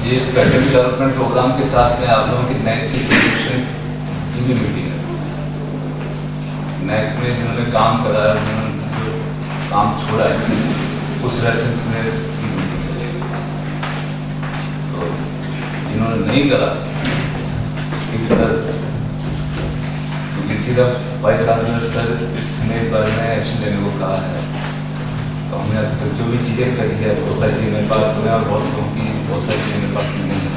ये pattern development programme के साथ में आप लोगों की नैक की प्रोडक्शन की भी मीटिंग है। नैक में जिन्होंने काम करा है, उन्होंने जो काम छोड़ा है, उस रेफरेंस में की मीटिंग करेगी। तो जिन्होंने नहीं करा उसकी भी सर किसी का वाइस-चांसलर सर ने इस बारे में एक्शन लेने को कहा है। तो हमने अब तक जो भी चीज़ें करी है बहुत सारी चीज़ें मेरे पास हुए और बहुत लोगों की बहुत सारी चीज़ें मेरे पास नहीं है।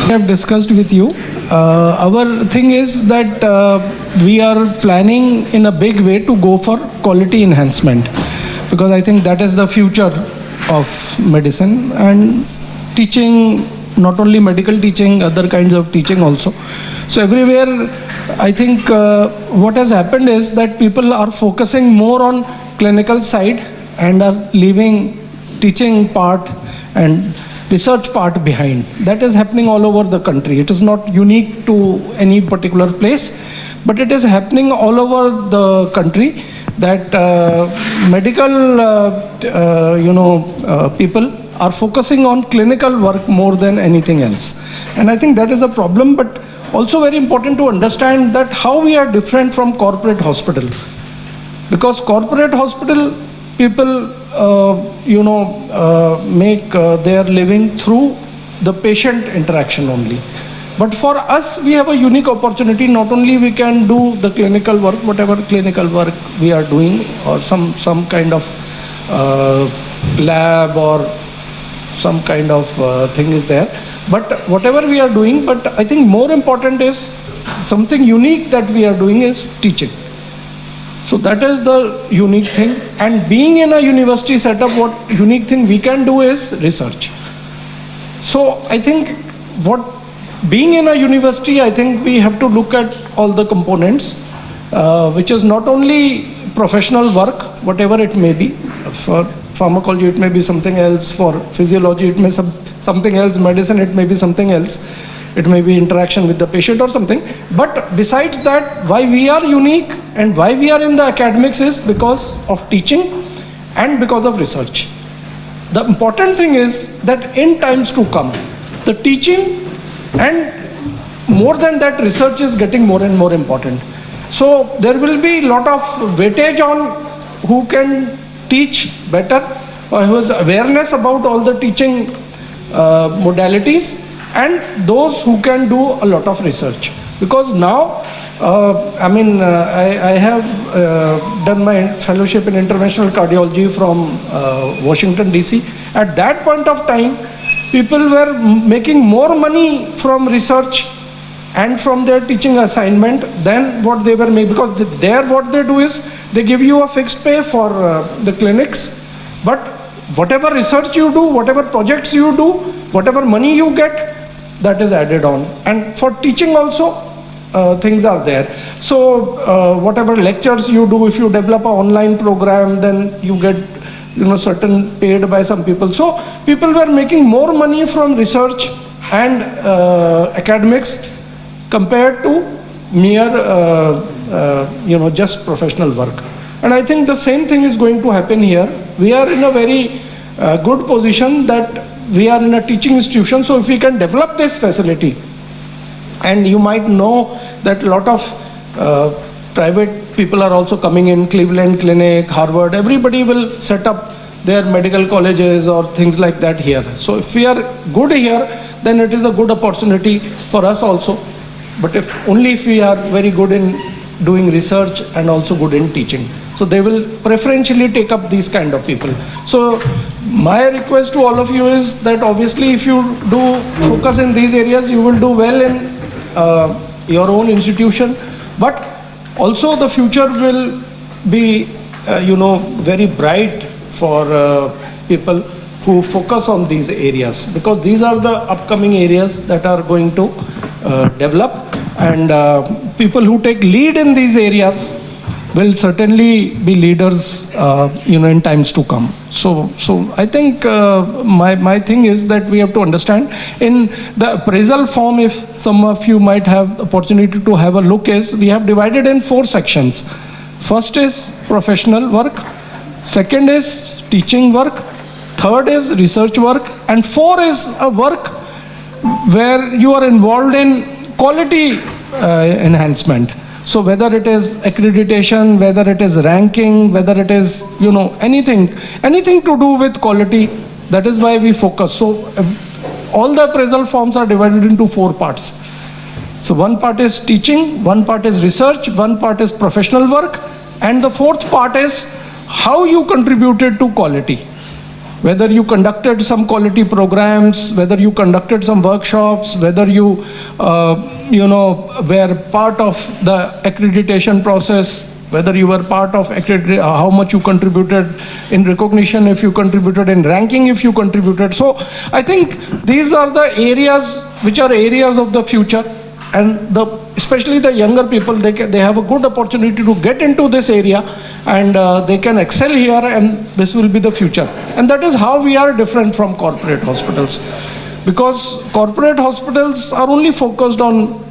I have discussed with you. Our thing is that we are planning in a big way to go for quality enhancement, because I think that is the future of medicine and teaching, not only medical teaching, other kinds of teaching also. So everywhere, I think what has happened is that people are focusing more on clinical side and are leaving teaching part and research part behind. That is happening all over the country. It is not unique to any particular place, but it is happening all over the country that medical people are focusing on clinical work more than anything else. And I think that is a problem, but also very important to understand that how we are different from corporate hospital. Because corporate hospital people make their living through the patient interaction only. But for us, we have a unique opportunity. Not only we can do the clinical work, whatever clinical work we are doing, or some kind of lab or some kind of thing is there. But whatever we are doing, but I think more important is something unique that we are doing is teaching. So that is the unique thing. And being in a university setup, what unique thing we can do is research. So I think being in a university, I think we have to look at all the components, which is not only professional work, whatever it may be. For pharmacology, it may be something else. For physiology, it may be something else. Medicine, it may be something else. It may be interaction with the patient or something. But besides that, why we are unique and why we are in the academics is because of teaching and because of research. The important thing is that in times to come, the teaching and more than that, research is getting more and more important. So there will be a lot of weightage on who can teach better, or who has awareness about all the teaching modalities, and those who can do a lot of research. Because now, I have done my fellowship in interventional cardiology from Washington DC. At that point of time, people were making more money from research and from their teaching assignment than what they were making, because there what they do is they give you a fixed pay for the clinics, but whatever research you do, whatever projects you do, whatever money you get, that is added on. And for teaching also, things are there. So whatever lectures you do, if you develop an online program, then you get certain paid by some people. So people were making more money from research and academics compared to mere just professional work. And I think the same thing is going to happen here. We are in a very good position that we are in a teaching institution. So if we can develop this facility, and you might know that a lot of private people are also coming in, Cleveland Clinic, Harvard, everybody will set up their medical colleges or things like that here. So if we are good here, then it is a good opportunity for us also. But if we are very good in doing research and also good in teaching, so they will preferentially take up these kind of people. So my request to all of you is that obviously if you do focus in these areas, you will do well in your own institution, but also the future will be very bright for people who focus on these areas, because these are the upcoming areas that are going to develop, and people who take lead in these areas, will certainly be leaders, in times to come. So I think my thing is that we have to understand in the appraisal form, if some of you might have the opportunity to have a look, is we have divided in 4 sections. First is professional work, second is teaching work, third is research work, and 4 is a work where you are involved in quality enhancement. So whether it is accreditation, whether it is ranking, whether it is, anything to do with quality, that is why we focus. So all the appraisal forms are divided into 4 parts. So one part is teaching, one part is research, one part is professional work, and the 4th part is how you contributed to quality. Whether you conducted some quality programs, whether you conducted some workshops, whether you, were part of the accreditation process, whether you were part of how much you contributed in recognition, if you contributed in ranking, if you contributed. So I think these are the areas which are areas of the future, and especially the younger people, they have a good opportunity to get into this area, and they can excel here, and this will be the future. And that is how we are different from corporate hospitals, because corporate hospitals are only focused on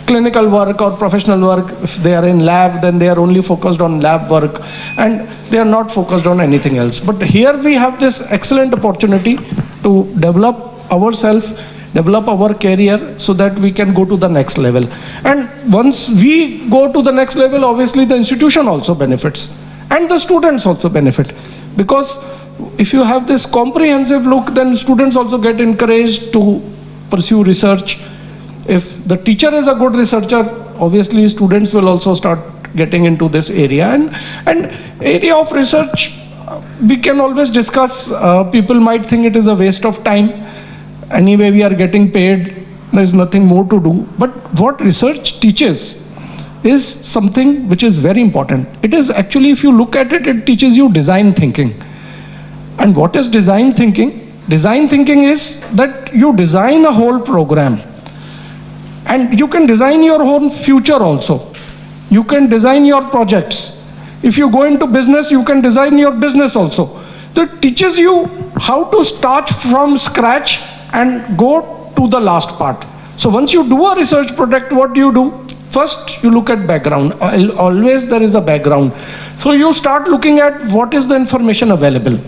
clinical work or professional work. If they are in lab, then they are only focused on lab work, and they are not focused on anything else. But here we have this excellent opportunity to develop ourselves, develop our career, so that we can go to the next level. And once we go to the next level, obviously the institution also benefits, and the students also benefit, because if you have this comprehensive look, then students also get encouraged to pursue research. If the teacher is a good researcher, obviously students will also start getting into this area. And area of research, we can always discuss. People might think it is a waste of time. Anyway, we are getting paid, there is nothing more to do. But what research teaches is something which is very important. It is actually, if you look at it, it teaches you design thinking. And what is design thinking? Design thinking is that you design a whole program. And you can design your own future also. You can design your projects. If you go into business, you can design your business also. So it teaches you how to start from scratch and go to the last part. So once you do a research project, what do? First, you look at background. Always there is a background. So you start looking at what is the information available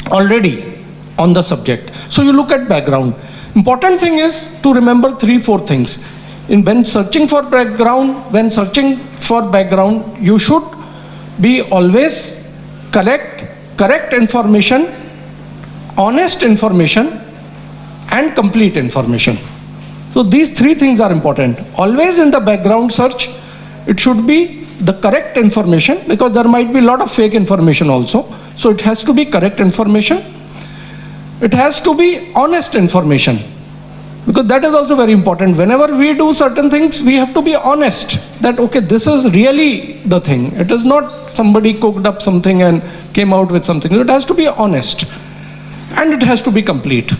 already on the subject. So you look at background. Important thing is to remember 3-4 things. When searching for background, you should be always correct information, honest information, and complete information. So these 3 things are important. Always in the background search, it should be the correct information, because there might be a lot of fake information also. So it has to be correct information. It has to be honest information, because that is also very important. Whenever we do certain things, we have to be honest that, okay, this is really the thing. It is not somebody cooked up something and came out with something. It has to be honest, and it has to be complete.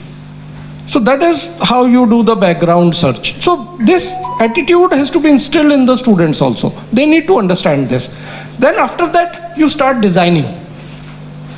So that is how you do the background search. So this attitude has to be instilled in the students also. They need to understand this. Then after that, you start designing.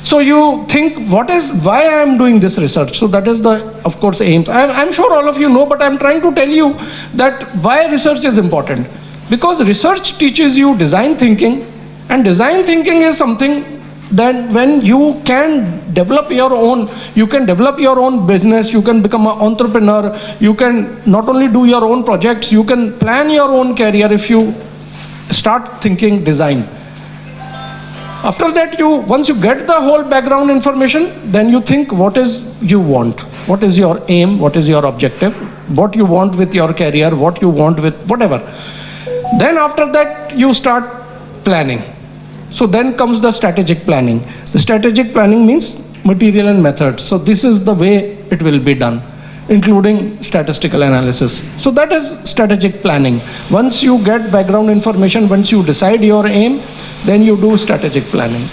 So you think, why I am doing this research? So that is the, of course, aims. I'm sure all of you know, but I'm trying to tell you that why research is important. Because research teaches you design thinking, and design thinking is something that when you can develop your own business, you can become an entrepreneur, you can not only do your own projects, you can plan your own career if you start thinking design. After that, once you get the whole background information, then you think what is you want, what is your aim, what is your objective, what you want with your career, what you want with whatever. Then after that, you start planning. So then comes the strategic planning. The strategic planning means material and methods. So this is the way it will be done, including statistical analysis. So that is strategic planning. Once you get background information, once you decide your aim, then you do strategic planning.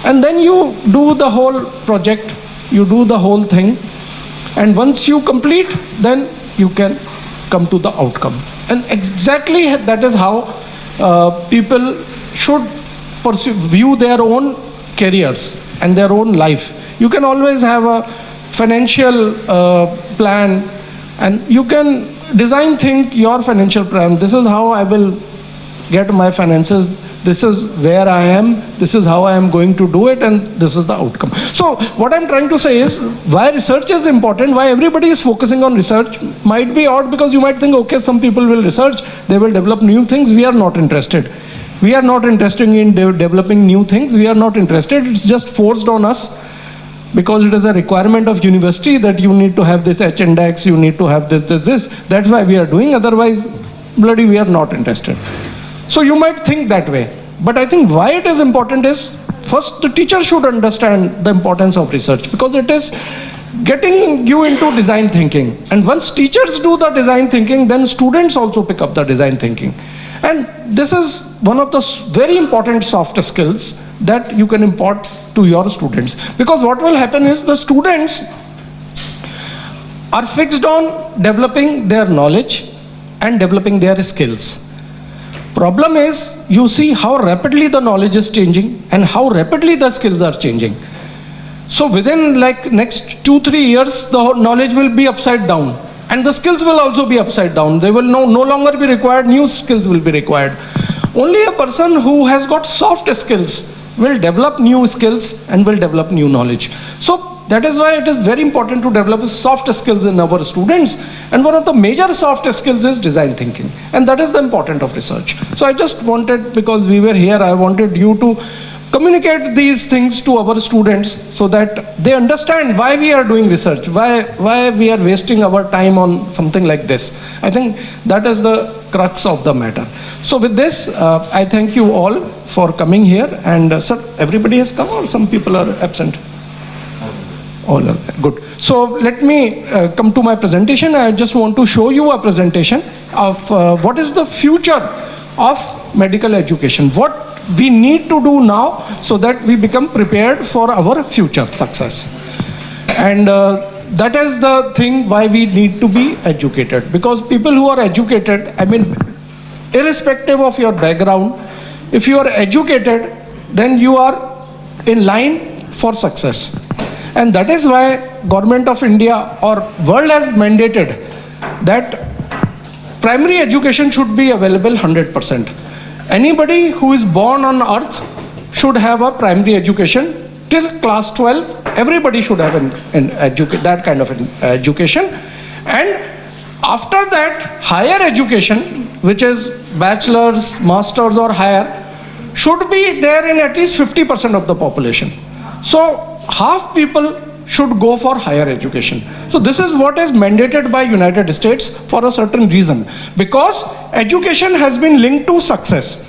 And then you do the whole project, you do the whole thing. And once you complete, then you can come to the outcome. And exactly that is how people should view their own careers and their own life. You can always have a financial plan, and you can think your financial plan. This is how I will get my finances. This is where I am. This is how I am going to do it, and this is the outcome. So what I'm trying to say is, why research is important, why everybody is focusing on research might be odd, because you might think, okay, some people will research, they will develop new things. We are not interested. We are not interested in developing new things. We are not interested. It's just forced on us, because it is a requirement of university that you need to have this H index, you need to have this. That's why we are doing. Otherwise, bloody, we are not interested. So you might think that way. But I think why it is important is, first, the teacher should understand the importance of research, because it is getting you into design thinking. And once teachers do the design thinking, then students also pick up the design thinking. And this is one of the very important soft skills that you can impart to your students. Because what will happen is, the students are fixed on developing their knowledge and developing their skills. Problem is, you see how rapidly the knowledge is changing and how rapidly the skills are changing. So within like next 2-3 years, the knowledge will be upside down, and the skills will also be upside down. They will no longer be required, new skills will be required. Only a person who has got soft skills will develop new skills and will develop new knowledge. So that is why it is very important to develop soft skills in our students. And one of the major soft skills is design thinking. And that is the importance of research. So I just wanted, because we were here, I wanted you to communicate these things to our students so that they understand why we are doing research, why we are wasting our time on something like this. I think that is the crux of the matter. So with this, I thank you all for coming here. And sir, everybody has come, or some people are absent? All are there. Good. So let me come to my presentation. I just want to show you a presentation of what is the future of medical education. What we need to do now so that we become prepared for our future success. And that is the thing why we need to be educated. Because people who are educated, I mean, irrespective of your background, if you are educated, then you are in line for success. And that is why Government of India or world has mandated that primary education should be available 100%. Anybody who is born on earth should have a primary education till class 12. Everybody should have that kind of education. And after that, higher education, which is bachelor's, master's or higher, should be there in at least 50% of the population. So half people should go for higher education. So this is what is mandated by United States for a certain reason, because education has been linked to success.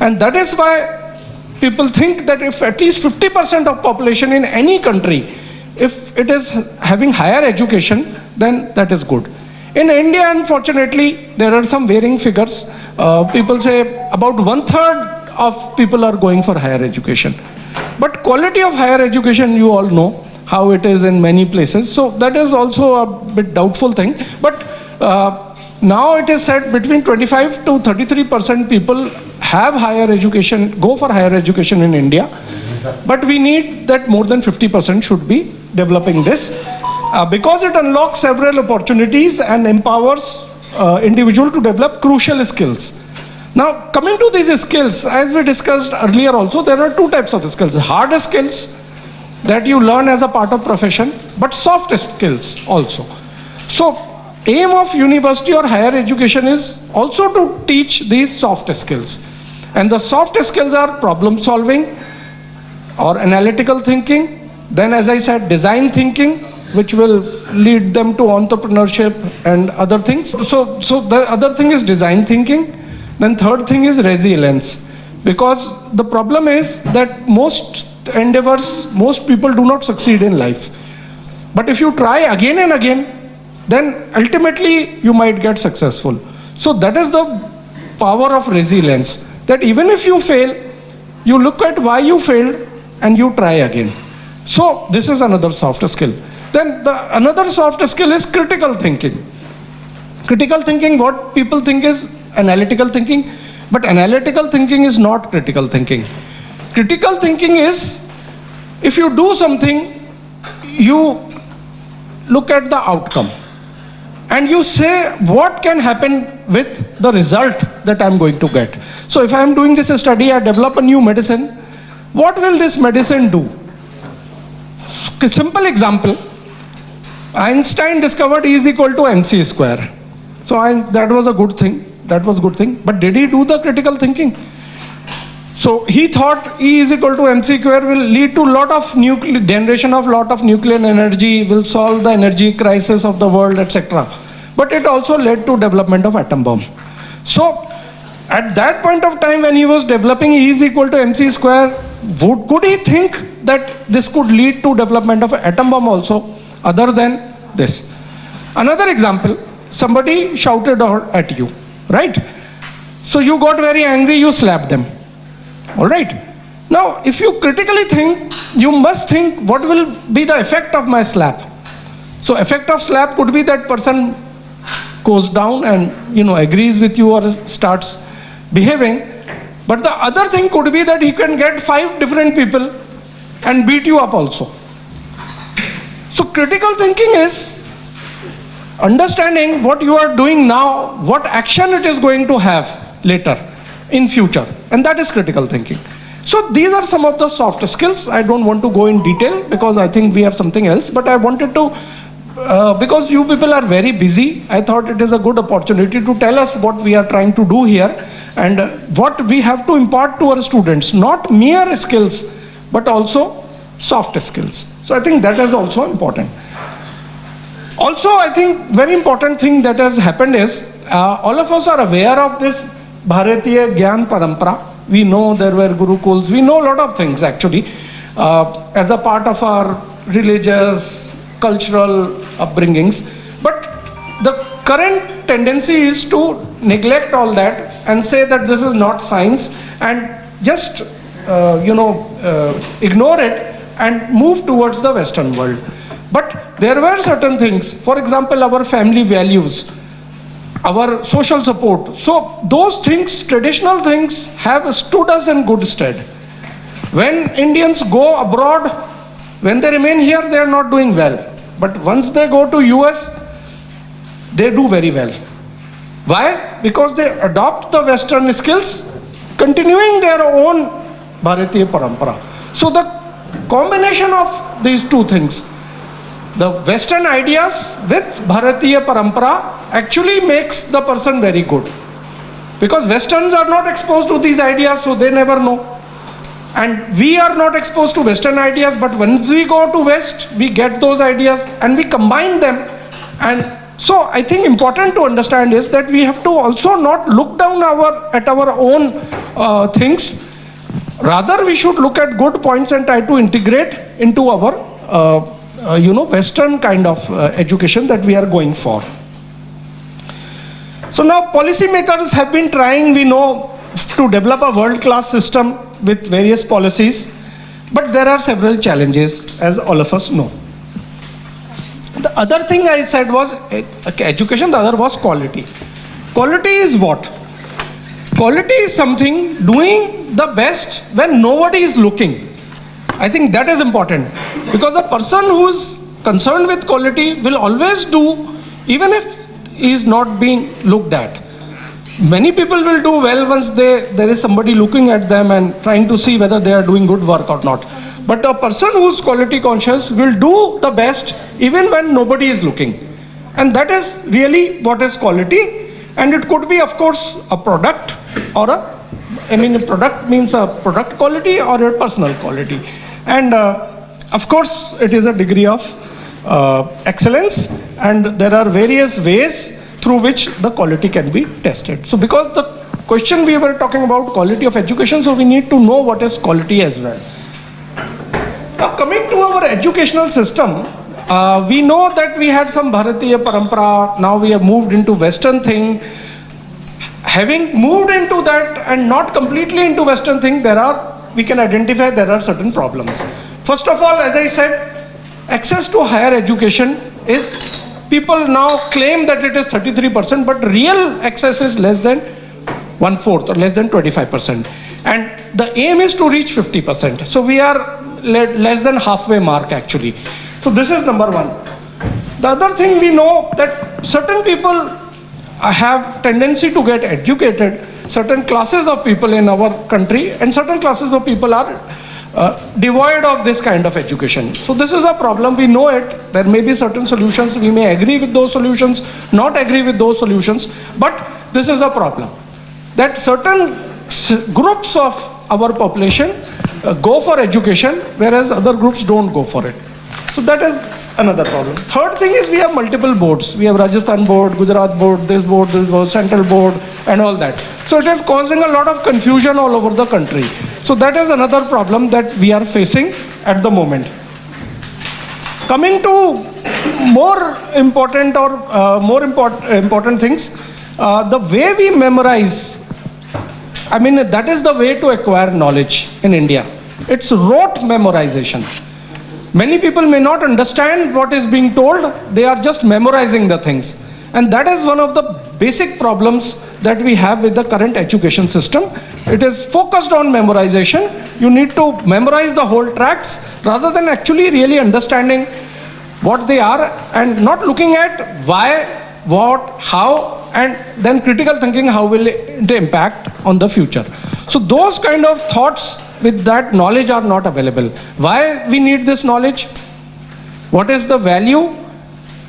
And that is why people think that if at least 50% of population in any country, if it is having higher education, then that is good. In India, unfortunately, there are some varying figures. People say about 1/3 of people are going for higher education. But quality of higher education, you all know how it is in many places. So that is also a bit doubtful thing. But now it is said between 25 to 33% people have higher education, go for higher education in India. But we need that more than 50% should be developing this, because it unlocks several opportunities and empowers individual to develop crucial skills. Now, coming to these skills, as we discussed earlier also, there are two types of skills. Hard skills that you learn as a part of profession, but soft skills also. So, aim of university or higher education is also to teach these soft skills. And the soft skills are problem solving or analytical thinking. Then, as I said, design thinking, which will lead them to entrepreneurship and other things. So the other thing is design thinking. Then third thing is resilience, because the problem is that most endeavors, most people do not succeed in life. But if you try again and again, then ultimately you might get successful. So that is the power of resilience, that even if you fail, you look at why you failed and you try again. So this is another soft skill. Then another soft skill is critical thinking. Critical thinking, what people think is analytical thinking. But analytical thinking is not critical thinking. Critical thinking is, if you do something, you look at the outcome and you say what can happen with the result that I'm going to get. So if I'm doing this study, I develop a new medicine, what will this medicine do? Simple example, Einstein discovered E is equal to mc square. So that was a good thing. That was good thing. But did he do the critical thinking? So he thought E is equal to mc square will lead to lot of generation of lot of nuclear energy, will solve the energy crisis of the world, etc. But it also led to development of atom bomb. So at that point of time when he was developing E is equal to mc square, could he think that this could lead to development of atom bomb also, other than this? Another example, somebody shouted at you, right? So you got very angry, you slapped them. All right. Now, if you critically think, you must think what will be the effect of my slap. So effect of slap could be that person goes down and agrees with you or starts behaving. But the other thing could be that he can get 5 different people and beat you up also. So critical thinking is understanding what you are doing now, what action it is going to have later in future, and that is critical thinking. So these are some of the soft skills. I don't want to go in detail because I think we have something else, but I wanted to, because you people are very busy, I thought it is a good opportunity to tell us what we are trying to do here and what we have to impart to our students, not mere skills, but also soft skills. So I think that is also important. Also, I think very important thing that has happened is, all of us are aware of this Bharatiya Gyan Parampara. We know there were Gurukuls, we know a lot of things actually, as a part of our religious, cultural upbringings. But the current tendency is to neglect all that and say that this is not science and just, ignore it and move towards the Western world. But there were certain things, for example, our family values, our social support. So those things, traditional things, have stood us in good stead. When Indians go abroad, when they remain here, they are not doing well. But once they go to US, they do very well. Why? Because they adopt the Western skills, continuing their own Bharatiya Parampara. So the combination of these two things, the Western ideas with Bharatiya Parampara, actually makes the person very good. Because Westerns are not exposed to these ideas, so they never know. And we are not exposed to Western ideas, but when we go to West, we get those ideas and we combine them. And so I think important to understand is that we have to also not look down at our own things. Rather, we should look at good points and try to integrate into our Western kind of education that we are going for. So now policymakers have been trying, we know, to develop a world-class system with various policies, but there are several challenges, as all of us know. The other thing I said was education, the other was quality. Quality is what? Quality is something doing the best when nobody is looking. I think that is important, because a person who is concerned with quality will always do, even if he is not being looked at. Many people will do well once there is somebody looking at them and trying to see whether they are doing good work or not. But a person who is quality conscious will do the best even when nobody is looking. And that is really what is quality. And it could be, of course, a product or a product means a product quality or a personal quality. And of course, it is a degree of excellence, and there are various ways through which the quality can be tested. So because the question we were talking about quality of education, so we need to know what is quality as well. Now coming to our educational system, we know that we had some Bharatiya Parampara, now we have moved into Western thing. Having moved into that and not completely into Western thing, we can identify there are certain problems. First of all, as I said, access to higher education is, people now claim that it is 33%, but real access is less than 1/4 or less than 25%. And the aim is to reach 50%. So we are less than halfway mark actually. So this is number one. The other thing, we know that certain people have tendency to get educated, certain classes of people in our country, and certain classes of people are devoid of this kind of education. So this is a problem, we know it. There may be certain solutions, we may agree with those solutions, not agree with those solutions, but this is a problem. That certain groups of our population go for education, whereas other groups don't go for it. So that is another problem. Third thing is we have multiple boards. We have Rajasthan board, Gujarat board, this board, central board, and all that. So it is causing a lot of confusion all over the country. So that is another problem that we are facing at the moment. Coming to more important important things, the way we memorize, I mean, that is the way to acquire knowledge in India. It's rote memorization. Many people may not understand what is being told, they are just memorizing the things. And that is one of the basic problems that we have with the current education system. It is focused on memorization. You need to memorize the whole tracts rather than actually really understanding what they are and not looking at why, what, how, and then critical thinking, how will it impact on the future. So those kind of thoughts with that knowledge are not available. Why we need this knowledge? What is the value?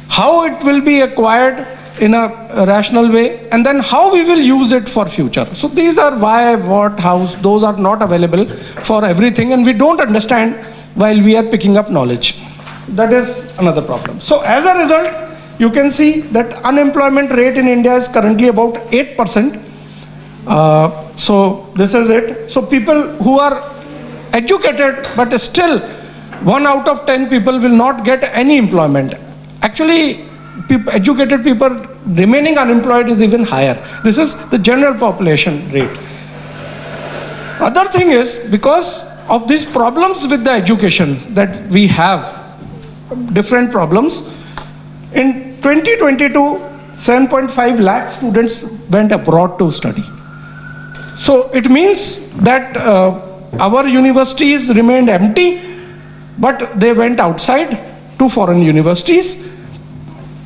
How it will be acquired in a rational way, and then how we will use it for future. So these are why, what, how, those are not available for everything, and we don't understand while we are picking up knowledge. That is another problem. So as a result, you can see that unemployment rate in India is currently about 8%. So this is it. So people who are educated, but still 1 out of 10 people will not get any employment. Actually, educated people remaining unemployed is even higher. This is the general population rate. Other thing is, because of these problems with the education that we have, different problems, in 2022, 7.5 lakh students went abroad to study. So it means that our universities remained empty, but they went outside to foreign universities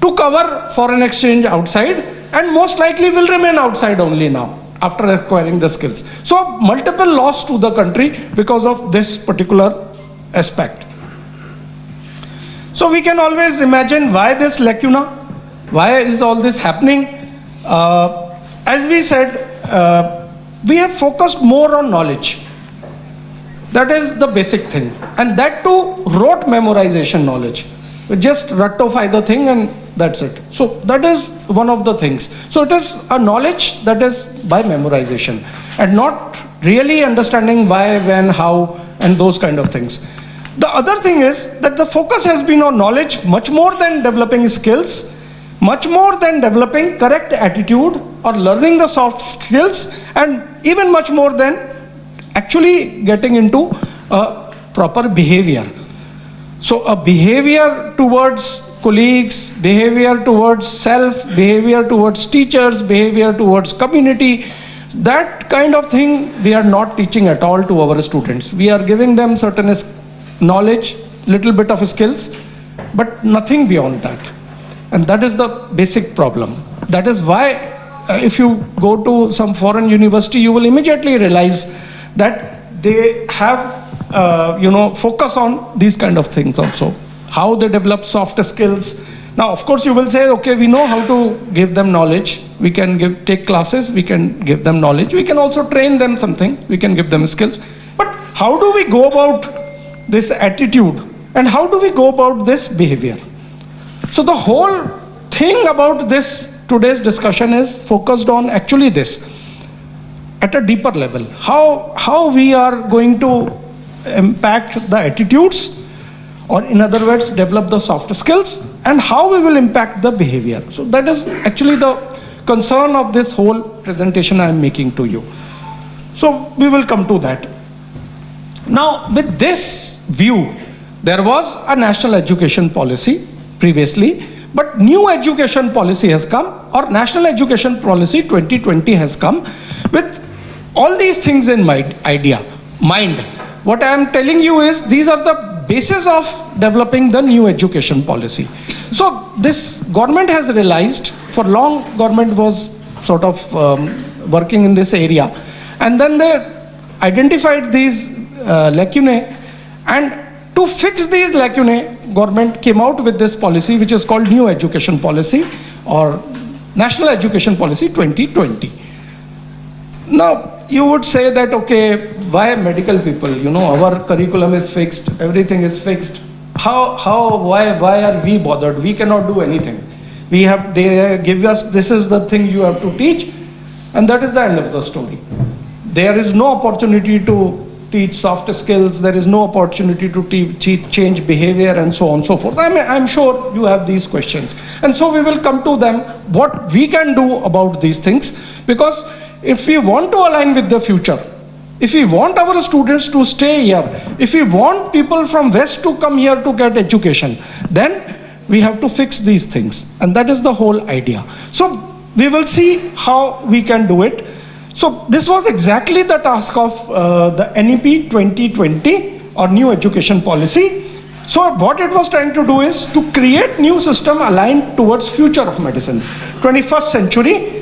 to cover foreign exchange outside, and most likely will remain outside only now after acquiring the skills. So multiple loss to the country because of this particular aspect. So we can always imagine why this lacuna, why is all this happening. As we said, we have focused more on knowledge. That is the basic thing, and that too rote memorization knowledge. We just ratify the thing and that's it. So that is one of the things. So it is a knowledge that is by memorization and not really understanding why, when, how, and those kind of things. The other thing is that the focus has been on knowledge much more than developing skills, much more than developing correct attitude or learning the soft skills, and even much more than actually getting into a proper behavior. So a behavior towards colleagues, behavior towards self, behavior towards teachers, behavior towards community, that kind of thing we are not teaching at all to our students. We are giving them certain knowledge, little bit of skills, but nothing beyond that. And that is the basic problem. That is why if you go to some foreign university, you will immediately realize that they have focus on these kind of things also. How they develop soft skills. Now, of course, you will say, okay, we know how to give them knowledge. We can take classes, we can give them knowledge. We can also train them something, we can give them skills. But how do we go about this attitude? And how do we go about this behavior? So the whole thing about this today's discussion is focused on actually this, at a deeper level. How we are going to impact the attitudes, or in other words, develop the soft skills, and how we will impact the behavior. So that is actually the concern of this whole presentation I am making to you. So we will come to that. Now, with this view, there was a national education policy previously, but new education policy has come, or National Education Policy 2020 has come, With all these things in mind, what I am telling you is these are the basis of developing the new education policy. So this government has realized, for long government was sort of working in this area, and then they identified these lacunae, and to fix these lacunae, government came out with this policy which is called New Education Policy or National Education Policy 2020. Now, you would say that, okay, why medical people? Our curriculum is fixed, everything is fixed. Why are we bothered? We cannot do anything. They give us, this is the thing you have to teach, and that is the end of the story. There is no opportunity to teach soft skills, there is no opportunity to change behavior and so on and so forth. I'm sure you have these questions. And so we will come to them, what we can do about these things, because if we want to align with the future, if we want our students to stay here, if we want people from West to come here to get education, then we have to fix these things. And that is the whole idea. So we will see how we can do it. So this was exactly the task of the NEP 2020 or New Education Policy. So what it was trying to do is to create new system aligned towards future of medicine, 21st century,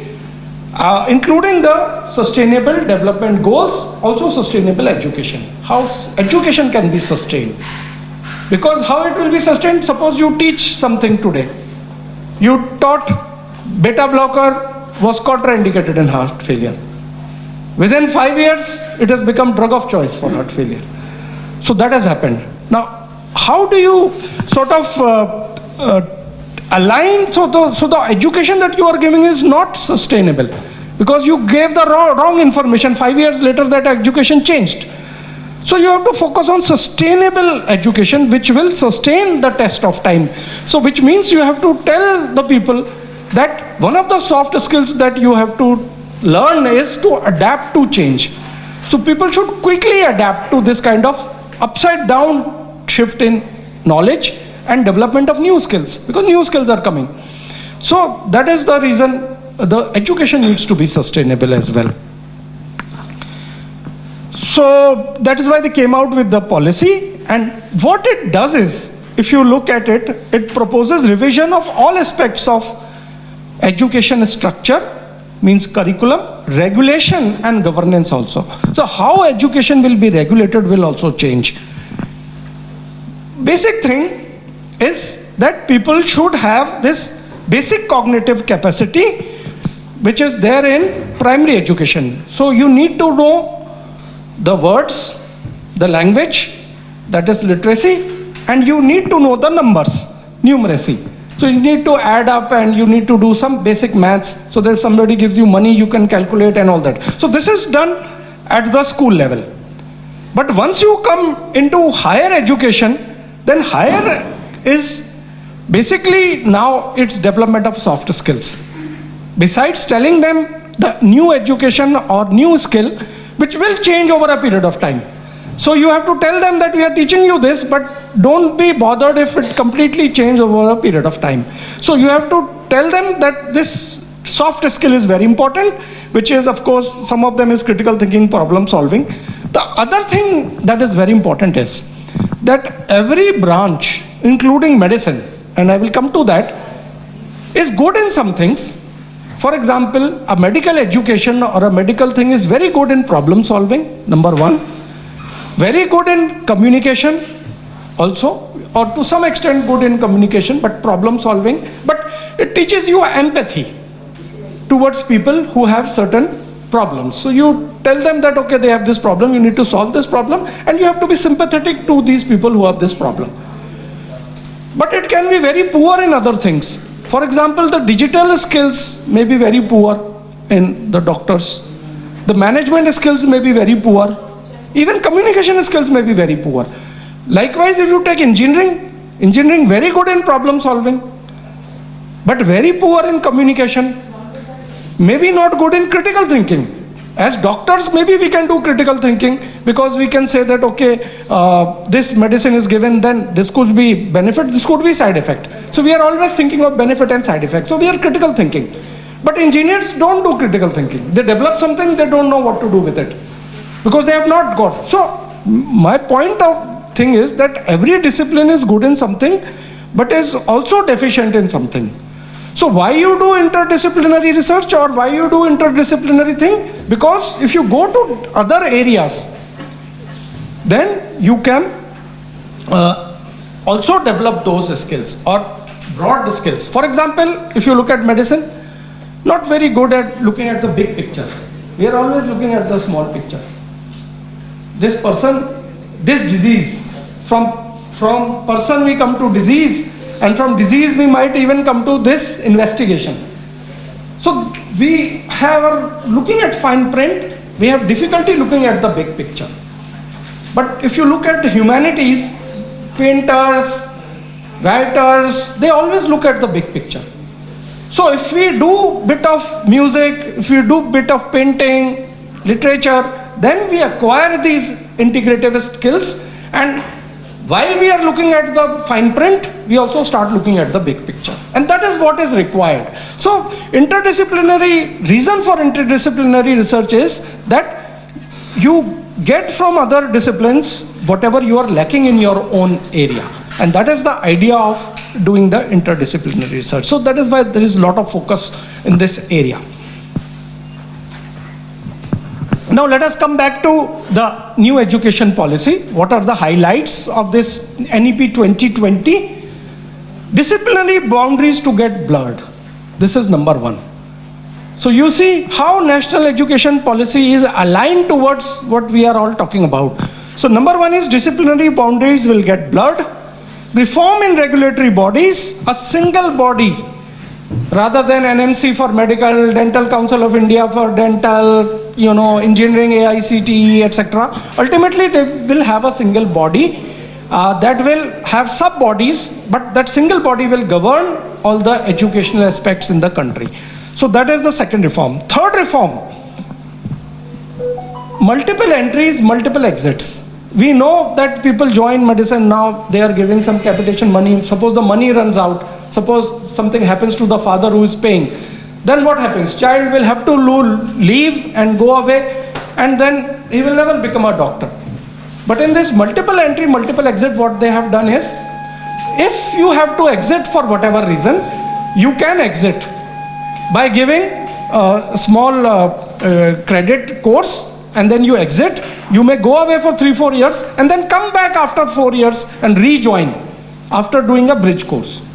including the sustainable development goals, also sustainable education. How education can be sustained? Because how it will be sustained? Suppose you teach something today. You taught beta blocker was contraindicated in heart failure. Within 5 years, it has become drug of choice for heart failure. So that has happened. Now, how do you sort of align? So the education that you are giving is not sustainable because you gave the wrong information. 5 years later, that education changed. So you have to focus on sustainable education, which will sustain the test of time. So which means you have to tell the people that one of the soft skills that you have to learn is to adapt to change. So people should quickly adapt to this kind of upside down shift in knowledge and development of new skills, because new skills are coming. So that is the reason the education needs to be sustainable as well. So that is why they came out with the policy, and what it does is, if you look at it, it proposes revision of all aspects of education structure, means curriculum, regulation and governance also. So how education will be regulated will also change. Basic thing is that people should have this basic cognitive capacity which is there in primary education. So you need to know the words, the language, that is literacy, and you need to know the numbers, numeracy. So you need to add up and you need to do some basic maths, so that if somebody gives you money, you can calculate and all that. So this is done at the school level. But once you come into higher education, then higher is basically now it's development of soft skills. Besides telling them the new education or new skill, which will change over a period of time. So you have to tell them that we are teaching you this, but don't be bothered if it completely changes over a period of time. So you have to tell them that this soft skill is very important, which is, of course, some of them is critical thinking, problem solving. The other thing that is very important is that every branch, including medicine, and I will come to that, is good in some things. For example, a medical education or a medical thing is very good in problem solving, number one. Very good in communication also, or to some extent good in communication, but problem solving. But it teaches you empathy towards people who have certain problems. So you tell them that, okay, they have this problem, you need to solve this problem, and you have to be sympathetic to these people who have this problem. But it can be very poor in other things. For example, the digital skills may be very poor in the doctors. The management skills may be very poor. Even communication skills may be very poor. Likewise, if you take engineering very good in problem solving, but very poor in communication, maybe not good in critical thinking. As doctors, maybe we can do critical thinking because we can say that, okay, this medicine is given, then this could be benefit, this could be side effect. So we are always thinking of benefit and side effect. So we are critical thinking. But engineers don't do critical thinking. They develop something, they don't know what to do with it because they have not got. So my point of thing is that every discipline is good in something, but is also deficient in something. So why you do interdisciplinary research or why you do interdisciplinary thing? Because if you go to other areas, then you can also develop those skills or broad skills. For example, if you look at medicine, not very good at looking at the big picture. We are always looking at the small picture. This person, this disease, from person we come to disease, and from disease we might even come to this investigation. So we have looking at fine print, we have difficulty looking at the big picture. But if you look at the humanities, painters, writers, they always look at the big picture. So if we do bit of music, if we do bit of painting, literature, then we acquire these integrative skills, and while we are looking at the fine print, we also start looking at the big picture. And that is what is required. So reason for interdisciplinary research is that you get from other disciplines whatever you are lacking in your own area. And that is the idea of doing the interdisciplinary research. So that is why there is a lot of focus in this area. Now let us come back to the new education policy. What are the highlights of this NEP 2020? Disciplinary boundaries to get blurred. This is number one. So you see how national education policy is aligned towards what we are all talking about. So number one is disciplinary boundaries will get blurred. Reform in regulatory bodies, a single body rather than NMC for medical, Dental Council of India for dental, engineering, AICTE, etc. Ultimately, they will have a single body that will have sub-bodies, but that single body will govern all the educational aspects in the country. So that is the second reform. Third reform, multiple entries, multiple exits. We know that people join medicine now, they are giving some capitation money. Suppose the money runs out, suppose something happens to the father who is paying, then what happens? Child will have to leave and go away, and then he will never become a doctor. But in this multiple entry, multiple exit, what they have done is, if you have to exit for whatever reason, you can exit by giving a small credit course, and then you exit. You may go away for 3-4 years and then come back after 4 years and rejoin after doing a bridge course.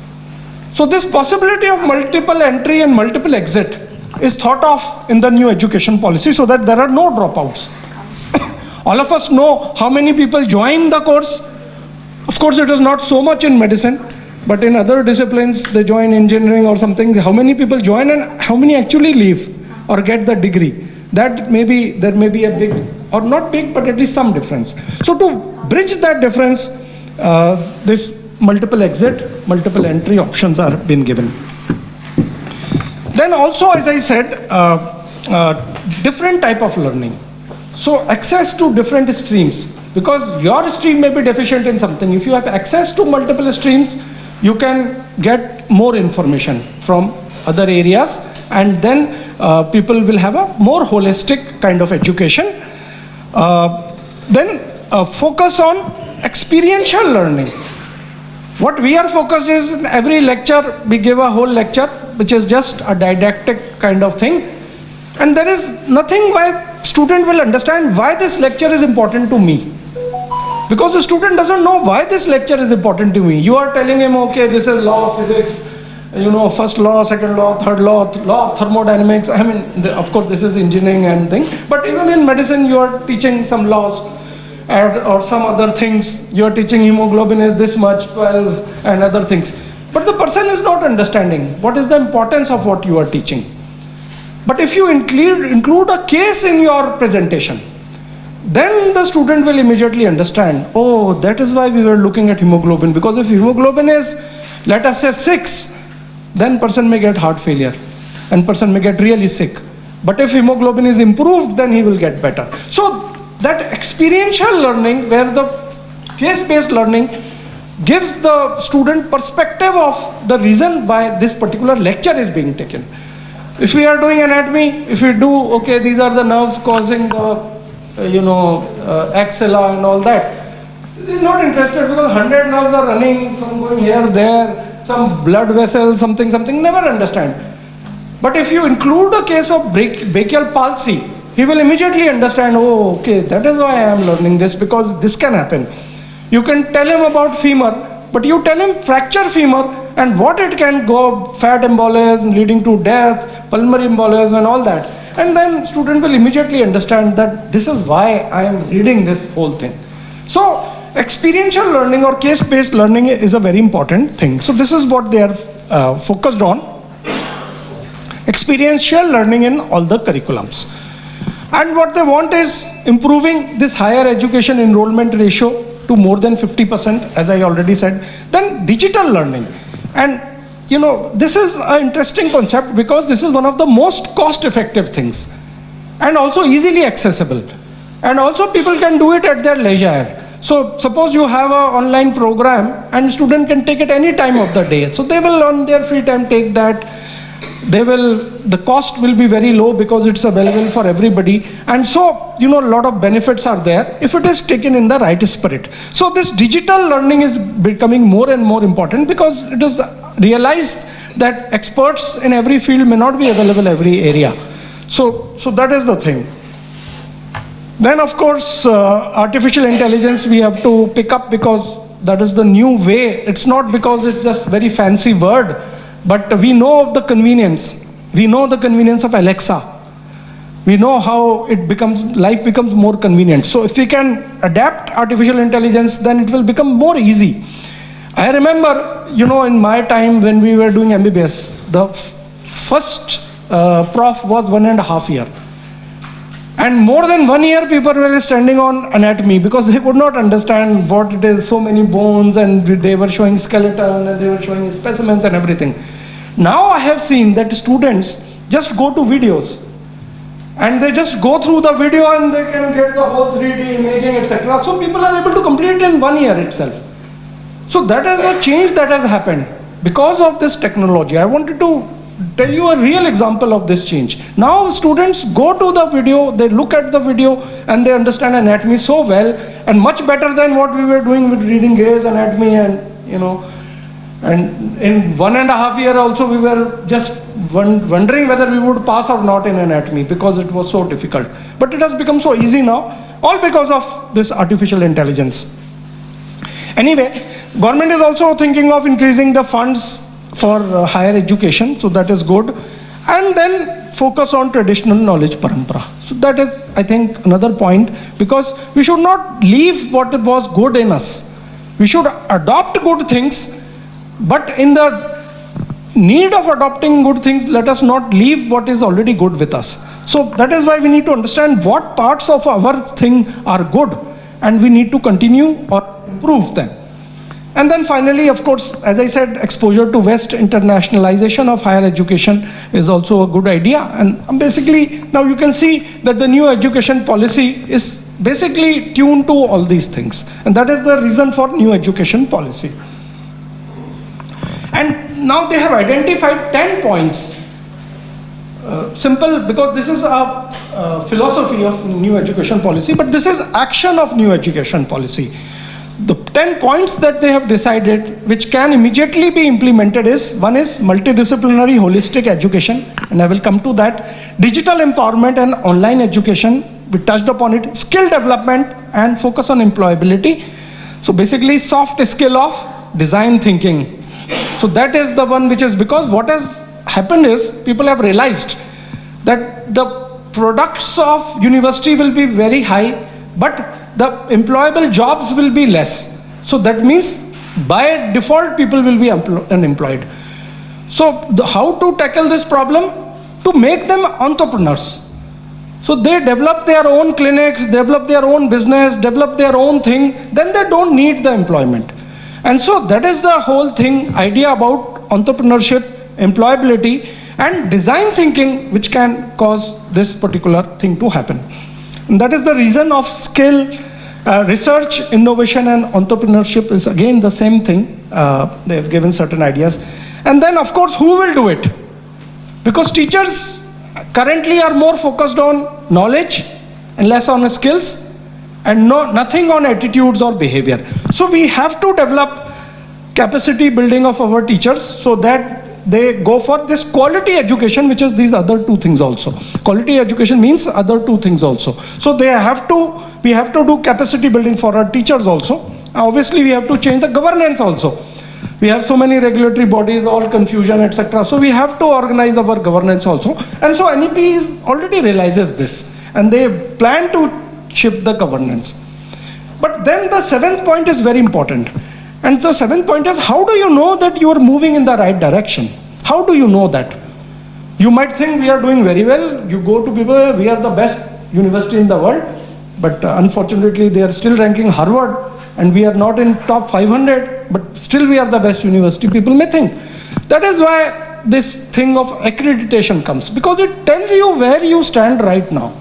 So this possibility of multiple entry and multiple exit is thought of in the new education policy so that there are no dropouts. All of us know how many people join the course. Of course, it is not so much in medicine, but in other disciplines, they join engineering or something. How many people join and how many actually leave or get the degree? That maybe there may be a big, or not big, but at least some difference. So to bridge that difference, this multiple exit, multiple entry options are been given. Then also, as I said, different type of learning. So access to different streams, because your stream may be deficient in something. If you have access to multiple streams, you can get more information from other areas, and then people will have a more holistic kind of education. Then focus on experiential learning. What we are focused is, in every lecture we give a whole lecture which is just a didactic kind of thing, and there is nothing why student will understand why this lecture is important to me, because the student doesn't know why this lecture is important to me. You are telling him, okay, this is law of physics, first law, second law, third law, law of thermodynamics. I mean, of course this is engineering and thing, but even in medicine you are teaching some laws or some other things. You are teaching hemoglobin is this much, 12, and other things. But the person is not understanding what is the importance of what you are teaching. But if you include a case in your presentation, then the student will immediately understand, oh, that is why we were looking at hemoglobin, because if hemoglobin is, let us say 6, then person may get heart failure and person may get really sick. But if hemoglobin is improved, then he will get better. So that experiential learning, where the case-based learning gives the student perspective of the reason why this particular lecture is being taken. If we are doing anatomy, if we do, okay, these are the nerves causing the, axilla and all that. They're not interested because 100 nerves are running, some going here, there, some blood vessel, something, never understand. But if you include a case of brachial palsy, he will immediately understand, oh, okay, that is why I am learning this, because this can happen. You can tell him about femur, but you tell him fracture femur and what it can go, fat embolism leading to death, pulmonary embolism and all that. And then student will immediately understand that this is why I am reading this whole thing. So experiential learning or case-based learning is a very important thing. So this is what they are focused on. Experiential learning in all the curriculums. And what they want is improving this higher education enrollment ratio to more than 50%, as I already said. Then digital learning. And this is an interesting concept because this is one of the most cost-effective things and also easily accessible. And also people can do it at their leisure. So suppose you have an online program and student can take it any time of the day. So they will on their free time take that. The cost will be very low because it's available for everybody. And so, a lot of benefits are there if it is taken in the right spirit. So this digital learning is becoming more and more important because it is realized that experts in every field may not be available every area. So that is the thing. Then of course, artificial intelligence we have to pick up because that is the new way. It's not because it's just very fancy word, but we know of the convenience. We know the convenience of Alexa. We know how life becomes more convenient. So if we can adapt artificial intelligence, then it will become more easy. I remember, in my time when we were doing MBBS, the first prof was 1.5 years. And more than 1 year people were standing on anatomy because they could not understand what it is, so many bones, and they were showing skeleton and they were showing specimens and everything. Now I have seen that students just go to videos and they just go through the video and they can get the whole 3D imaging, etc. So people are able to complete it in 1 year itself. So that is a change that has happened because of this technology. I wanted to tell you a real example of this change. Now students go to the video, they look at the video and they understand anatomy so well and much better than what we were doing with reading Gray's anatomy and and in 1.5 years also we were just wondering whether we would pass or not in anatomy because it was so difficult. But it has become so easy now, all because of this artificial intelligence. Anyway, government is also thinking of increasing the funds for higher education, so that is good. And then focus on traditional knowledge parampara. So that is, I think, another point, because we should not leave what was good in us. We should adopt good things, but in the need of adopting good things, let us not leave what is already good with us. So that is why we need to understand what parts of our thing are good, and we need to continue or improve them. And then finally, of course, as I said, exposure to West, internationalization of higher education is also a good idea. And basically, now you can see that the new education policy is basically tuned to all these things. And that is the reason for new education policy. And now they have identified 10 points. Simple, because this is a philosophy of new education policy, but this is action of new education policy. The 10 points that they have decided which can immediately be implemented is, one is multidisciplinary holistic education, and I will come to that. Digital empowerment and online education, we touched upon it. Skill development and focus on employability. So basically soft skill of design thinking. So that is the one which is, because what has happened is people have realized that the products of university will be very high, but the employable jobs will be less. So that means by default people will be unemployed. So how to tackle this problem? To make them entrepreneurs. So they develop their own clinics, develop their own business, develop their own thing, then they don't need the employment. And so that is the whole thing, idea about entrepreneurship, employability and design thinking, which can cause this particular thing to happen. And that is the reason of skill, research, innovation and entrepreneurship is again the same thing. They have given certain ideas. And then of course, who will do it? Because teachers currently are more focused on knowledge and less on skills, and nothing on attitudes or behavior. So we have to develop capacity building of our teachers so that they go for this quality education, which is these other two things also. Quality education means other two things also. So we have to do capacity building for our teachers also. Obviously we have to change the governance also. We have so many regulatory bodies, all confusion, etc. So we have to organize our governance also. And so NEP already realizes this, and they plan to shift the governance. But then the seventh point is very important. And the seventh point is, how do you know that you are moving in the right direction? How do you know that? You might think we are doing very well. You go to people, we are the best university in the world. But unfortunately, they are still ranking Harvard, and we are not in top 500, but still we are the best university, people may think. That is why this thing of accreditation comes, because it tells you where you stand right now,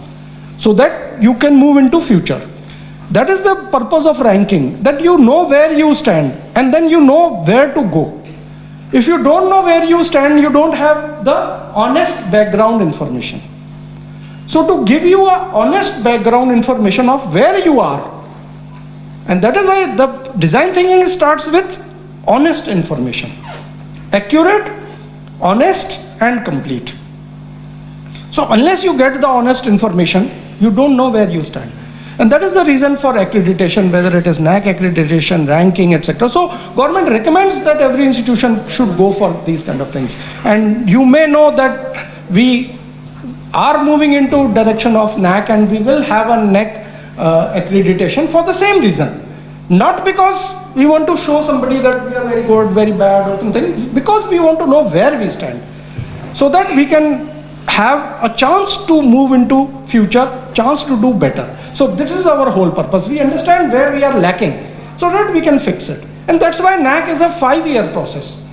so that you can move into future. That is the purpose of ranking, that you know where you stand, and then you know where to go. If you don't know where you stand, you don't have the honest background information. So to give you an honest background information of where you are, and that is why the design thinking starts with honest information. Accurate, honest, and complete. So unless you get the honest information, you don't know where you stand. And that is the reason for accreditation, whether it is NAC accreditation, ranking, etc. So government recommends that every institution should go for these kind of things. And you may know that we are moving into direction of NAC, and we will have a NAC accreditation for the same reason. Not because we want to show somebody that we are very good, very bad or something, because we want to know where we stand, so that we can have a chance to move into future, chance to do better. So this is our whole purpose. We understand where we are lacking, so that we can fix it. And that's why NAC is a 5-year process.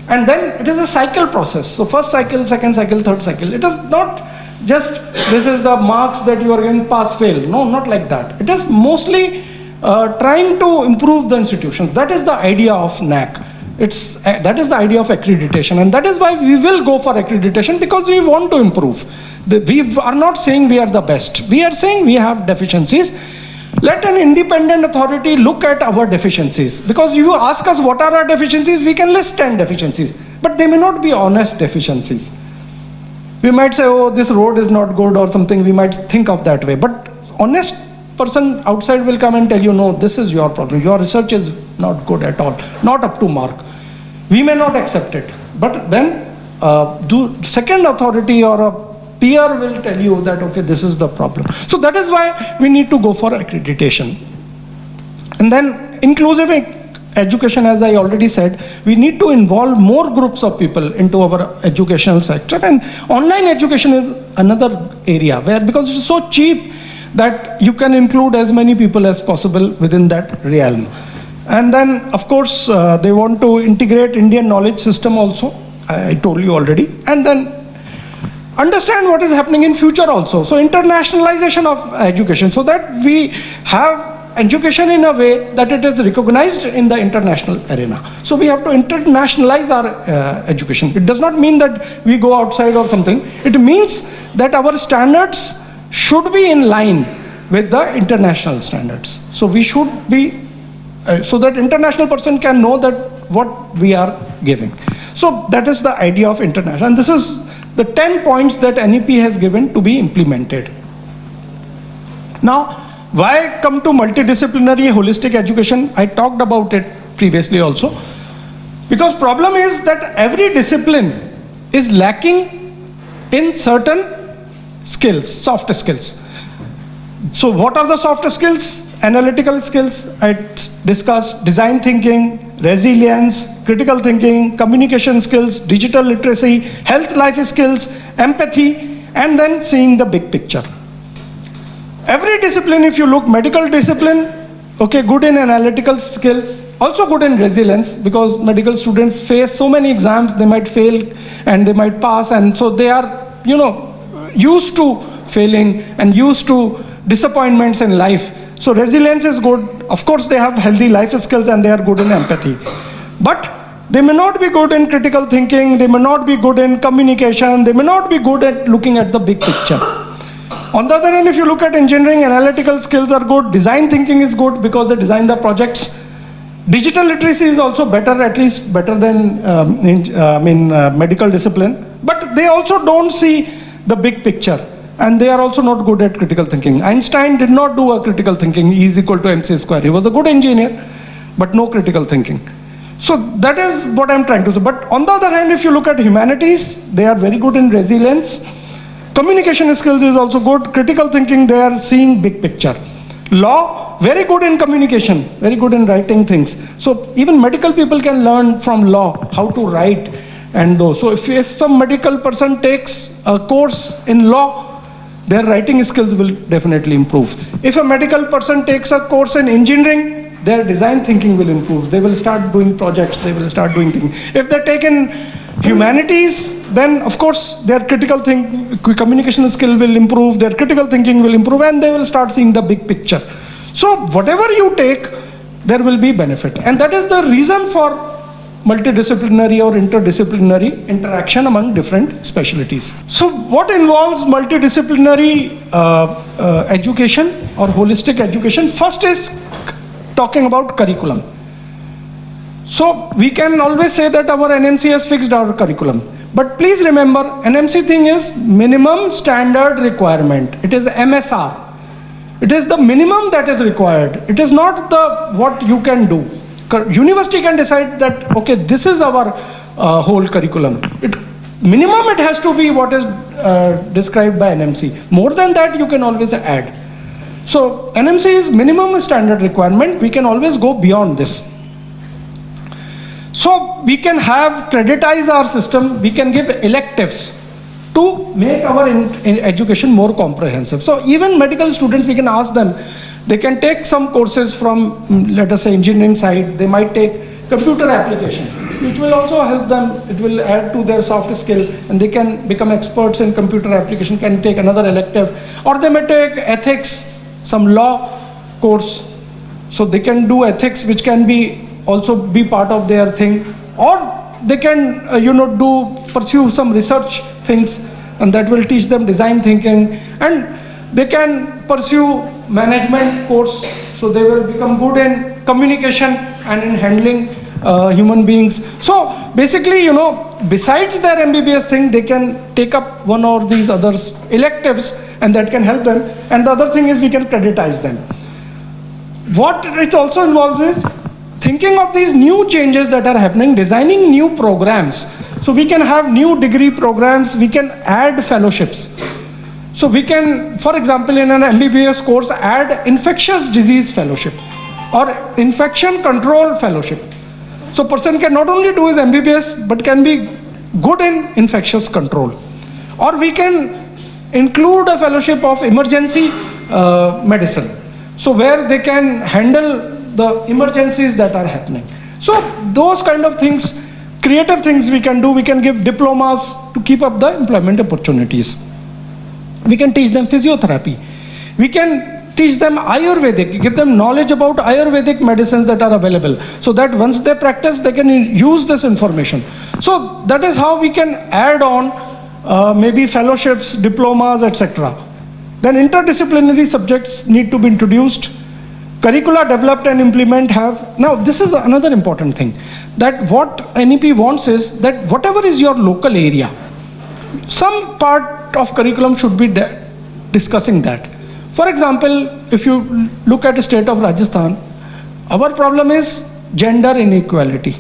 And then it is a cycle process. So first cycle, second cycle, third cycle. It is not just this is the marks that you are going pass fail. No, not like that. It is mostly trying to improve the institutions. That is the idea of NAC. That is the idea of accreditation, and that is why we will go for accreditation, because we want to improve. We are not saying we are the best. We are saying we have deficiencies. Let an independent authority look at our deficiencies, because you ask us what are our deficiencies, we can list 10 deficiencies, but they may not be honest deficiencies. We might say, oh, this road is not good or something. We might think of that way, but honest person outside will come and tell you, no, this is your problem. Your research is not good at all, not up to mark. We may not accept it, but then second authority or a peer will tell you that, okay, this is the problem. So that is why we need to go for accreditation. And then inclusive education, as I already said, we need to involve more groups of people into our educational sector. And online education is another area where, because it is so cheap, that you can include as many people as possible within that realm. And then, of course, they want to integrate Indian knowledge system also. I told you already. And then understand what is happening in future also. So internationalization of education, so that we have education in a way that it is recognized in the international arena. So we have to internationalize our education. It does not mean that we go outside or something. It means that our standards should be in line with the international standards. So we should be, so that international person can know that what we are giving. So that is the idea of international. And this is the 10 points that NEP has given to be implemented. Now, why come to multidisciplinary holistic education? I talked about it previously also. Because problem is that every discipline is lacking in certain skills, soft skills. So what are the soft skills? Analytical skills, I discussed, design thinking, resilience, critical thinking, communication skills, digital literacy, health life skills, empathy, and then seeing the big picture. Every discipline, if you look, medical discipline, okay, good in analytical skills, also good in resilience, because medical students face so many exams, they might fail and they might pass, and so they are, used to failing and used to disappointments in life. So resilience is good. Of course, they have healthy life skills and they are good in empathy. But They may not be good in critical thinking, they may not be good in communication, they may not be good at looking at the big picture. On the other hand, if you look at engineering, analytical skills are good, design thinking is good because they design the projects. Digital literacy is also better, at least better than medical discipline. But they also don't see the big picture. And they are also not good at critical thinking. Einstein did not do a critical thinking, E is equal to mc square. He was a good engineer, but no critical thinking. So that is what I'm trying to say. But on the other hand, if you look at humanities, they are very good in resilience. Communication skills is also good. Critical thinking, they are seeing big picture. Law, very good in communication, very good in writing things. So even medical people can learn from law how to write and those. So if some medical person takes a course in law, their writing skills will definitely improve. If a medical person takes a course in engineering, their design thinking will improve. They will start doing projects, they will start doing things. If they take in humanities, then of course their communication skill will improve, their critical thinking will improve, and they will start seeing the big picture. So whatever you take, there will be benefit. And that is the reason for multidisciplinary or interdisciplinary interaction among different specialties. So what involves multidisciplinary education or holistic education? First is talking about curriculum. So we can always say that our NMC has fixed our curriculum. But please remember, NMC thing is minimum standard requirement. It is MSR. It is the minimum that is required. It is not the what you can do. University can decide that, okay, this is our whole curriculum. Minimum it has to be what is described by NMC. More than that, you can always add. So NMC is minimum standard requirement. We can always go beyond this. So we can have creditize our system. We can give electives to make our education more comprehensive. So even medical students, we can ask them, they can take some courses from, let us say, engineering side. They might take computer application, which will also help them. It will add to their soft skill, and they can become experts in computer application, can take another elective. Or they may take ethics, some law course. So they can do ethics, which can be also be part of their thing. Or they can, pursue some research things, and that will teach them design thinking. And they can pursue management course, so they will become good in communication and in handling human beings. So basically, besides their MBBS thing, they can take up one or these others electives, and that can help them. And the other thing is we can creditize them. What it also involves is thinking of these new changes that are happening, designing new programs. So we can have new degree programs, we can add fellowships. So we can, for example, in an MBBS course, add infectious disease fellowship or infection control fellowship. So person can not only do his MBBS, but can be good in infectious control. Or we can include a fellowship of emergency medicine. So where they can handle the emergencies that are happening. So those kind of things, creative things we can do. We can give diplomas to keep up the employment opportunities. We can teach them physiotherapy. We can teach them Ayurvedic, give them knowledge about Ayurvedic medicines that are available, so that once they practice, they can use this information. So that is how we can add on maybe fellowships, diplomas, etc. Then interdisciplinary subjects need to be introduced. Curricula developed and implement have. Now this is another important thing, that what NEP wants is that whatever is your local area, some part of curriculum should be discussing that. For example, if you look at the state of Rajasthan, our problem is gender inequality.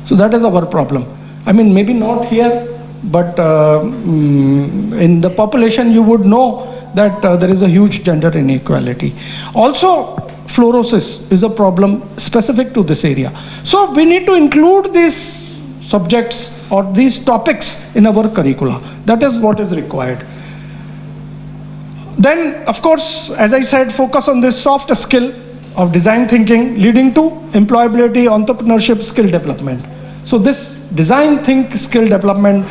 So that is our problem. I mean, maybe not here, but in the population you would know that there is a huge gender inequality. Also, fluorosis is a problem specific to this area. So we need to include these subjects or these topics in our curricula. That is what is required. Then, of course, as I said, focus on this soft skill of design thinking leading to employability, entrepreneurship, skill development. So this design think skill development,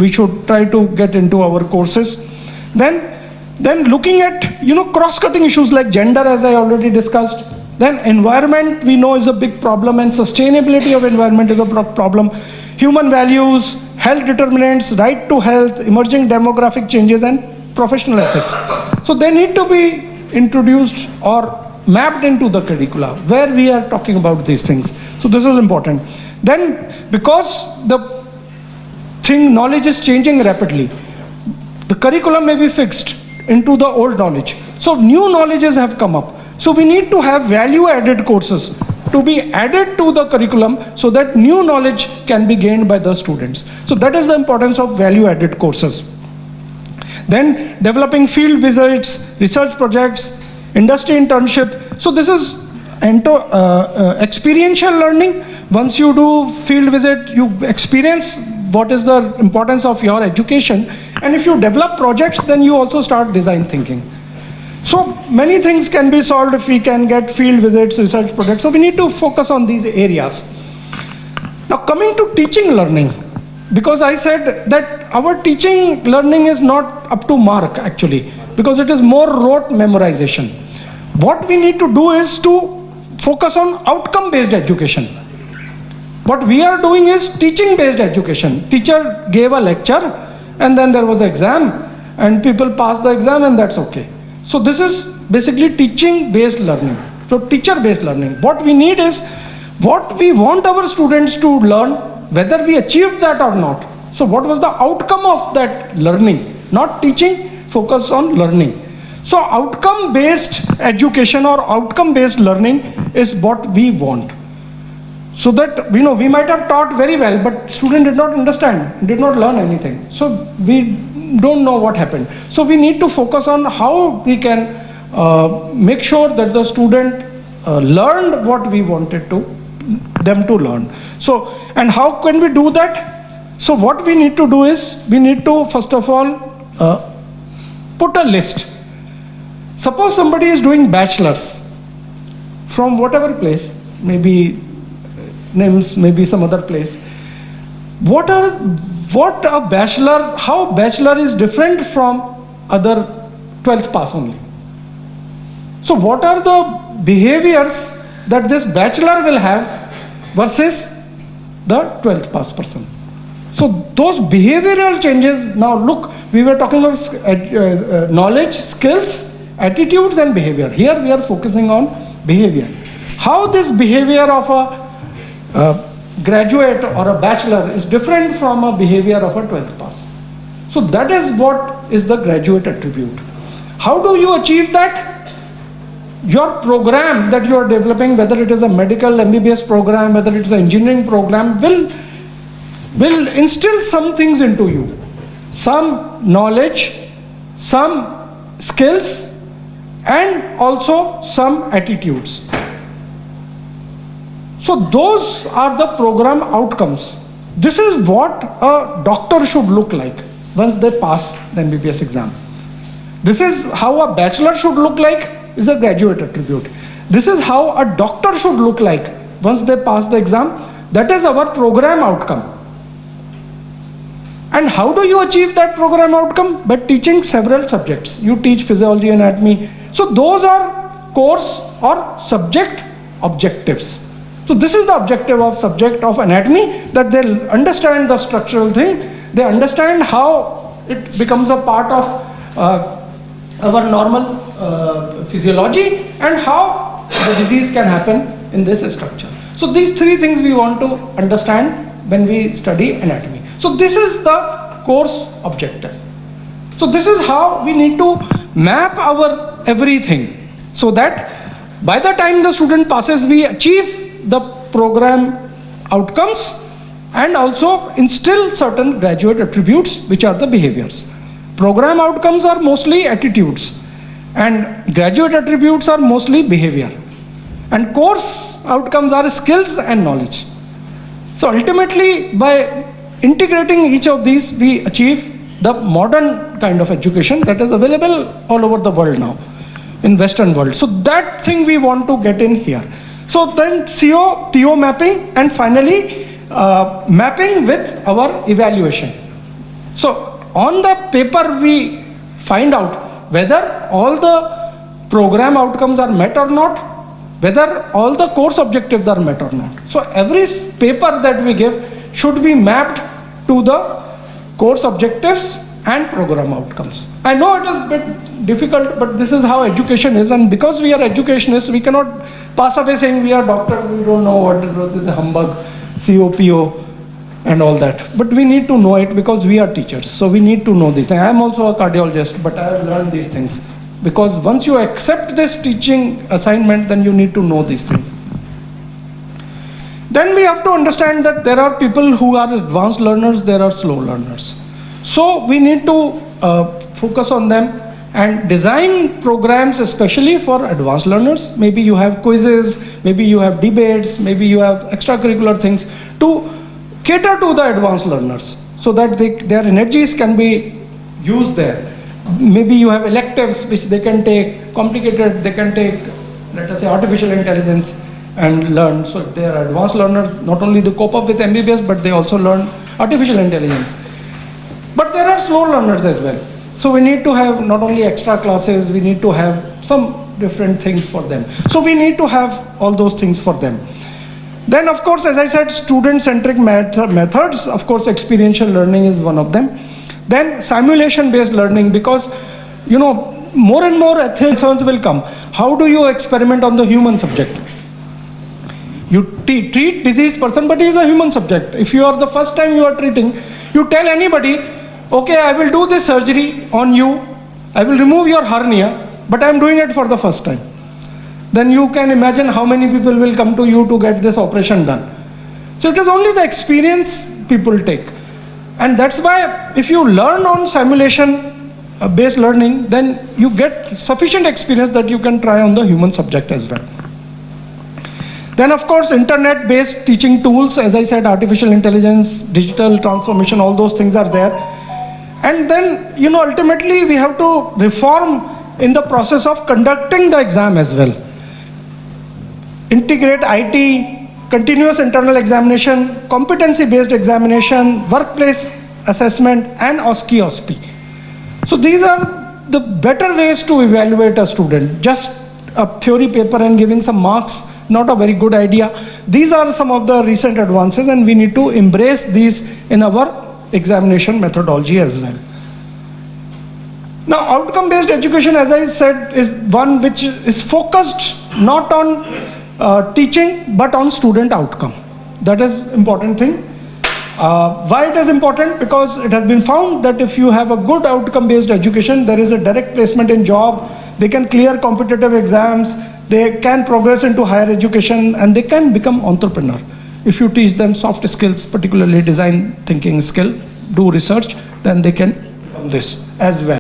we should try to get into our courses. Then looking at, cross-cutting issues like gender, as I already discussed, Then environment we know is a big problem, and sustainability of environment is a problem. Human values, health determinants, right to health, emerging demographic changes, and professional ethics. So they need to be introduced or mapped into the curricula where we are talking about these things. So this is important. Then because the knowledge is changing rapidly, the curriculum may be fixed into the old knowledge. So new knowledges have come up. So we need to have value-added courses to be added to the curriculum so that new knowledge can be gained by the students. So that is the importance of value-added courses. Then developing field visits, research projects, industry internship. So this is experiential learning. Once you do field visit, you experience what is the importance of your education. And if you develop projects, then you also start design thinking. So many things can be solved if we can get field visits, research projects. So we need to focus on these areas. Now coming to teaching learning, because I said that our teaching learning is not up to mark actually, because it is more rote memorization. What we need to do is to focus on outcome-based education. What we are doing is teaching-based education. Teacher gave a lecture and then there was an exam and people passed the exam and that's okay. So this is basically teaching-based learning. So teacher-based learning. What we need is what we want our students to learn, whether we achieved that or not. So what was the outcome of that learning? Not teaching, focus on learning. So outcome-based education or outcome-based learning is what we want. So that, we might have taught very well, but student did not understand, did not learn anything. So we don't know what happened. So we need to focus on how we can make sure that the student learned what we wanted them to learn. So, and how can we do that? So what we need to do is, we need to first of all put a list. Suppose somebody is doing bachelor's from whatever place, maybe Nims, maybe some other place. How bachelor is different from other 12th pass only. So what are the behaviors that this bachelor will have versus the 12th pass person? So those behavioral changes, now look, we were talking about knowledge, skills, attitudes and behavior. Here we are focusing on behavior. How this behavior of a graduate or a bachelor is different from a behavior of a 12th pass. So that is what is the graduate attribute. How do you achieve that? Your program that you are developing, whether it is a medical MBBS program, whether it is an engineering program, will instill some things into you. Some knowledge, some skills, and also some attitudes. So those are the program outcomes. This is what a doctor should look like once they pass the MBBS exam. This is how a bachelor should look like, is a graduate attribute. This is how a doctor should look like once they pass the exam. That is our program outcome. And how do you achieve that program outcome? By teaching several subjects. You teach physiology, anatomy. So those are course or subject objectives. So this is the objective of subject of anatomy, that they understand the structural thing, they understand how it becomes a part of our normal physiology and how the disease can happen in this structure. So these three things we want to understand when we study anatomy. So this is the course objective. So this is how we need to map our everything, so that by the time the student passes, we achieve the program outcomes and also instill certain graduate attributes, which are the behaviors. Program outcomes are mostly attitudes and graduate attributes are mostly behavior, and course outcomes are skills and knowledge. So ultimately, by integrating each of these, we achieve the modern kind of education that is available all over the world now, in Western world. So that thing we want to get in here. So then CO, PO mapping, and finally mapping with our evaluation. So on the paper we find out whether all the program outcomes are met or not, whether all the course objectives are met or not. So every paper that we give should be mapped to the course objectives and program outcomes. I know it is a bit difficult, but this is how education is, and because we are educationists, we cannot pass away saying we are doctors, we don't know what is the humbug, COPO, and all that. But we need to know it because we are teachers, so we need to know these things. I am also a cardiologist, but I have learned these things. Because once you accept this teaching assignment, then you need to know these things. Then we have to understand that there are people who are advanced learners, there are slow learners. So we need to focus on them and design programs especially for advanced learners. Maybe you have quizzes, maybe you have debates, maybe you have extracurricular things to cater to the advanced learners so that their energies can be used there. Maybe you have electives which they can take, complicated, they can take, let us say, artificial intelligence and learn. So they are advanced learners, not only they cope up with MBBS, but they also learn artificial intelligence. But there are slow learners as well. So we need to have not only extra classes, we need to have some different things for them. So we need to have all those things for them. Then of course, as I said, student-centric methods, of course, experiential learning is one of them. Then simulation-based learning, because more and more ethical concerns will come. How do you experiment on the human subject? You treat diseased person, but he is a human subject. If you are the first time you are treating, you tell anybody, okay, I will do this surgery on you, I will remove your hernia, but I am doing it for the first time. Then you can imagine how many people will come to you to get this operation done. So it is only the experience people take. And that's why if you learn on simulation-based learning, then you get sufficient experience that you can try on the human subject as well. Then of course, internet-based teaching tools, as I said, artificial intelligence, digital transformation, all those things are there. And then, ultimately we have to reform in the process of conducting the exam as well. Integrate IT, continuous internal examination, competency-based examination, workplace assessment, and OSCE-OSPI. So these are the better ways to evaluate a student. Just a theory paper and giving some marks, not a very good idea. These are some of the recent advances, and we need to embrace these in our examination methodology as well. Now, outcome-based education, as I said, is one which is focused not on teaching, but on student outcome. That is important thing. Why it is important? Because it has been found that if you have a good outcome-based education, there is a direct placement in job, they can clear competitive exams, they can progress into higher education, and they can become entrepreneur. If you teach them soft skills, particularly design thinking skill, do research, then they can become this as well.